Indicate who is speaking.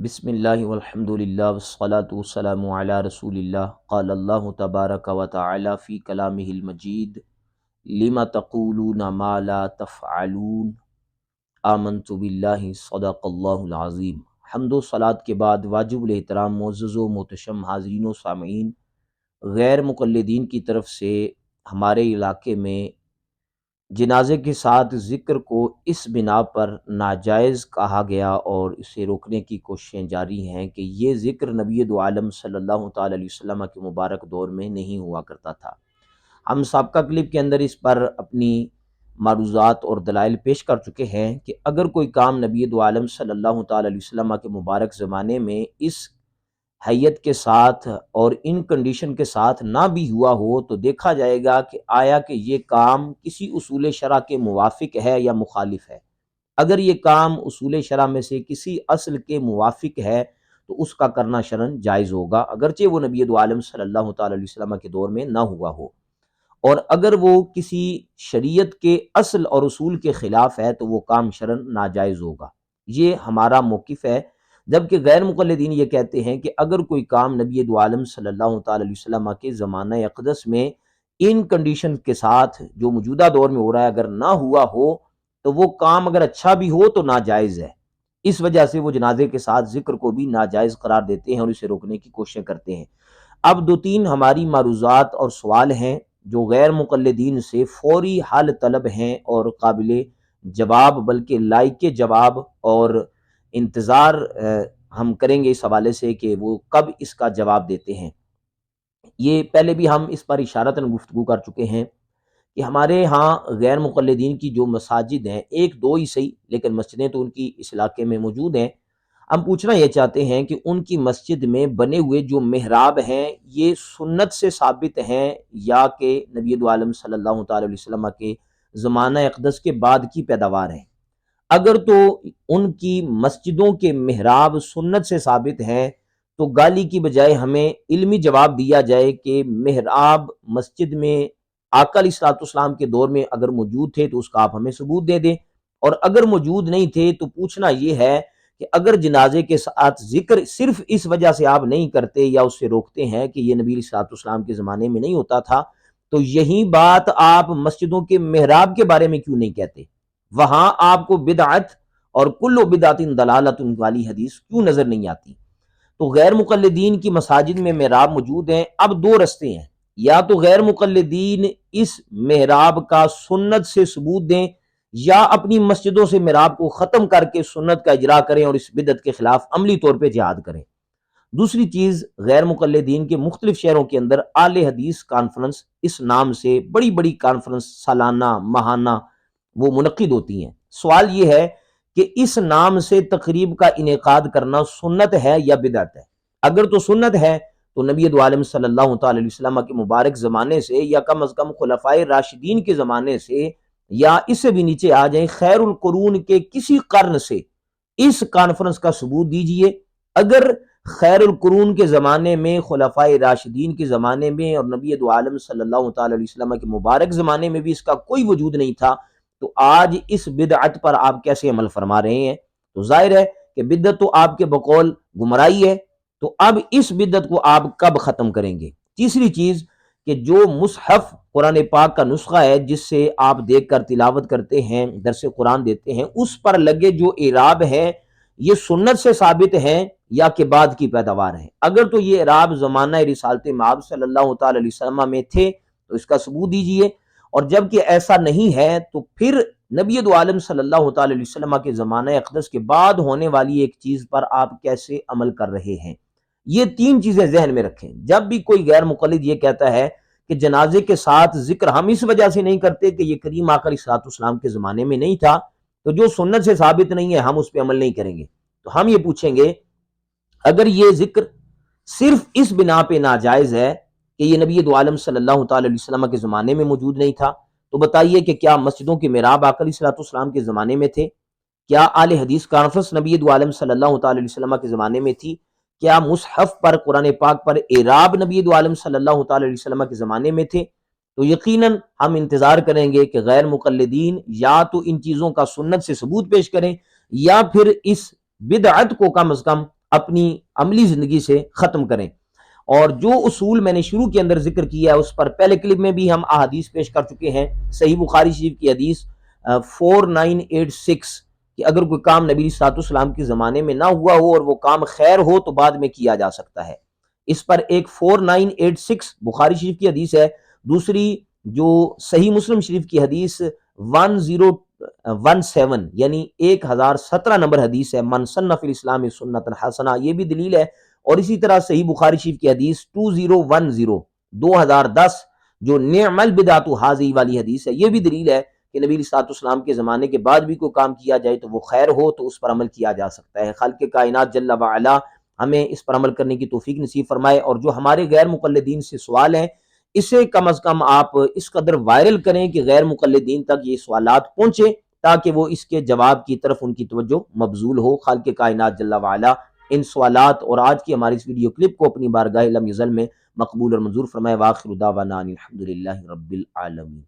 Speaker 1: بسم اللہ والحمد للہ والصلاة والسلام علی رسول اللہ قال اللہ تبارک و تعالی فی کلامہ المجید لما تقولون ما لا تفعلون آمنت باللہ صدق اللہ العظیم۔ حمد و صلاۃ کے بعد واجب الاحترام معزز و محتشم حاضرین و سامعین، غیر مقلدین کی طرف سے ہمارے علاقے میں جنازے کے ساتھ ذکر کو اس بنا پر ناجائز کہا گیا اور اسے روکنے کی کوششیں جاری ہیں کہ یہ ذکر نبی دو عالم صلی اللہ تعالی علیہ وسلم کے مبارک دور میں نہیں ہوا کرتا تھا۔ ہم سابقہ کلپ کے اندر اس پر اپنی معروضات اور دلائل پیش کر چکے ہیں کہ اگر کوئی کام نبی دو عالم صلی اللہ تعالی علیہ وسلم کے مبارک زمانے میں اس حیت کے ساتھ اور ان کنڈیشن کے ساتھ نہ بھی ہوا ہو تو دیکھا جائے گا کہ آیا کہ یہ کام کسی اصول شرع کے موافق ہے یا مخالف ہے۔ اگر یہ کام اصول شرع میں سے کسی اصل کے موافق ہے تو اس کا کرنا شرعاً جائز ہوگا، اگرچہ وہ نبی دو عالم صلی اللہ تعالی علیہ وسلم کے دور میں نہ ہوا ہو، اور اگر وہ کسی شریعت کے اصل اور اصول کے خلاف ہے تو وہ کام شرعاً ناجائز ہوگا۔ یہ ہمارا موقف ہے، جبکہ غیر مقلدین یہ کہتے ہیں کہ اگر کوئی کام نبی دو عالم صلی اللہ تعالی علیہ وسلم کے زمانہ اقدس میں ان کنڈیشن کے ساتھ جو موجودہ دور میں ہو رہا ہے اگر نہ ہوا ہو تو وہ کام اگر اچھا بھی ہو تو ناجائز ہے۔ اس وجہ سے وہ جنازے کے ساتھ ذکر کو بھی ناجائز قرار دیتے ہیں اور اسے روکنے کی کوششیں کرتے ہیں۔ اب دو تین ہماری معروضات اور سوال ہیں جو غیر مقلدین سے فوری حل طلب ہیں اور قابل جواب، بلکہ لائق جواب، اور انتظار ہم کریں گے اس حوالے سے کہ وہ کب اس کا جواب دیتے ہیں۔ یہ پہلے بھی ہم اس پر اشارتاً گفتگو کر چکے ہیں کہ ہمارے ہاں غیر مقلدین کی جو مساجد ہیں، ایک دو ہی صحیح لیکن مسجدیں تو ان کی اس علاقے میں موجود ہیں، ہم پوچھنا یہ چاہتے ہیں کہ ان کی مسجد میں بنے ہوئے جو محراب ہیں یہ سنت سے ثابت ہیں یا کہ نبی دو عالم صلی اللہ تعالی علیہ وسلم کے زمانہ اقدس کے بعد کی پیداوار ہیں؟ اگر تو ان کی مسجدوں کے محراب سنت سے ثابت ہیں تو گالی کی بجائے ہمیں علمی جواب دیا جائے کہ محراب مسجد میں آقا علیہ الصلوۃ والسلام کے دور میں اگر موجود تھے تو اس کا آپ ہمیں ثبوت دے دیں، اور اگر موجود نہیں تھے تو پوچھنا یہ ہے کہ اگر جنازے کے ساتھ ذکر صرف اس وجہ سے آپ نہیں کرتے یا اس سے روکتے ہیں کہ یہ نبی علیہ الصلوۃ والسلام کے زمانے میں نہیں ہوتا تھا، تو یہی بات آپ مسجدوں کے محراب کے بارے میں کیوں نہیں کہتے؟ وہاں آپ کو بدعت اور کل بدعت ضلالۃ والی حدیث کیوں نظر نہیں آتی؟ تو غیر مقلدین کی مساجد میں محراب موجود ہیں۔ اب دو رستے ہیں، یا تو غیر مقلدین اس محراب کا سنت سے ثبوت دیں یا اپنی مسجدوں سے محراب کو ختم کر کے سنت کا اجرا کریں اور اس بدعت کے خلاف عملی طور پہ جہاد کریں۔ دوسری چیز، غیر مقلدین کے مختلف شہروں کے اندر اہل حدیث کانفرنس اس نام سے بڑی بڑی کانفرنس سالانہ ماہانہ وہ منعقد ہوتی ہیں۔ سوال یہ ہے کہ اس نام سے تقریب کا انعقاد کرنا سنت ہے یا بدعت ہے؟ اگر تو سنت ہے تو نبی دو عالم صلی اللہ تعالی علیہ وسلم کے مبارک زمانے سے یا کم از کم خلفائے راشدین کے زمانے سے، یا اس سے بھی نیچے آ جائیں خیر القرون کے کسی قرن سے اس کانفرنس کا ثبوت دیجئے۔ اگر خیر القرون کے زمانے میں، خلفائے راشدین کے زمانے میں اور نبی دو عالم صلی اللہ تعالی علیہ وسلم کے مبارک زمانے میں بھی اس کا کوئی وجود نہیں تھا تو آج اس بدعت پر آپ کیسے عمل فرما رہے ہیں؟ تو ظاہر ہے کہ بدعت تو آپ کے بقول گمراہی ہے، تو اب اس بدعت کو آپ کب ختم کریں گے؟ تیسری چیز کہ جو مصحف قرآن پاک کا نسخہ ہے جس سے آپ دیکھ کر تلاوت کرتے ہیں، درس قرآن دیتے ہیں، اس پر لگے جو اعراب ہے یہ سنت سے ثابت ہیں یا کہ بعد کی پیداوار ہیں؟ اگر تو یہ اعراب زمانہ رسالت مآب صلی اللہ تعالی علیہ وسلم میں تھے تو اس کا ثبوت دیجئے، اور جب کہ ایسا نہیں ہے تو پھر نبی دو عالم صلی اللہ تعالی علیہ وسلم کے زمانہ اقدس کے بعد ہونے والی ایک چیز پر آپ کیسے عمل کر رہے ہیں؟ یہ تین چیزیں ذہن میں رکھیں۔ جب بھی کوئی غیر مقلد یہ کہتا ہے کہ جنازے کے ساتھ ذکر ہم اس وجہ سے نہیں کرتے کہ یہ کریم آقا علیہ الصلوۃ والسلام کے زمانے میں نہیں تھا، تو جو سنت سے ثابت نہیں ہے ہم اس پہ عمل نہیں کریں گے، تو ہم یہ پوچھیں گے اگر یہ ذکر صرف اس بنا پہ ناجائز ہے کہ یہ نبی دو عالم صلی اللہ تعالی علیہ وسلم کے زمانے میں موجود نہیں تھا، تو بتائیے کہ کیا مسجدوں کے محراب آقا علیہ الصلوۃ والسلام کے زمانے میں تھے؟ کیا اہل حدیث کانفرنس نبی دو عالم صلی اللہ تعالی علیہ وسلم کے زمانے میں تھی؟ کیا مصحف پر قرآن پاک پر اعراب نبی دو عالم صلی اللہ تعالی علیہ وسلم کے زمانے میں تھے؟ تو یقیناً ہم انتظار کریں گے کہ غیر مقلدین یا تو ان چیزوں کا سنت سے ثبوت پیش کریں یا پھر اس بدعت کو کم از کم اپنی عملی زندگی سے ختم کریں۔ اور جو اصول میں نے شروع کے اندر ذکر کیا ہے اس پر پہلے کلپ میں بھی ہم احادیث پیش کر چکے ہیں۔ صحیح بخاری شریف کی حدیث 4986 کہ اگر کوئی کام نبی صلی اللہ علیہ وسلم کے زمانے میں نہ ہوا ہو اور وہ کام خیر ہو تو بعد میں کیا جا سکتا ہے۔ اس پر ایک 4986 بخاری شریف کی حدیث ہے، دوسری جو صحیح مسلم شریف کی حدیث 1017 یعنی 1017 نمبر حدیث ہے، من سن فی الاسلام سنۃ حسنہ، یہ بھی دلیل ہے۔ اور اسی طرح صحیح بخاری شریف کی حدیث 2010 جو نعم البدعۃ ھذہ والی حدیث ہے، یہ بھی دلیل ہے کہ نبی صلی اللہ علیہ وسلم کے زمانے کے بعد بھی کوئی کام کیا جائے تو وہ خیر ہو تو اس پر عمل کیا جا سکتا ہے۔ خالق کائنات جل وعلا ہمیں اس پر عمل کرنے کی توفیق نصیب فرمائے، اور جو ہمارے غیر مقلدین سے سوال ہیں اسے کم از کم آپ اس قدر وائرل کریں کہ غیر مقلدین تک یہ سوالات پہنچے تاکہ وہ اس کے جواب کی طرف ان کی توجہ مبذول ہو۔ خالق کائنات جل وعلا ان سوالات اور آج کی ہماری اس ویڈیو کلپ کو اپنی بارگاہ لم یزل میں مقبول اور منظور فرمائے۔ وآخر دعوانا ان الحمد للہ رب العالمین۔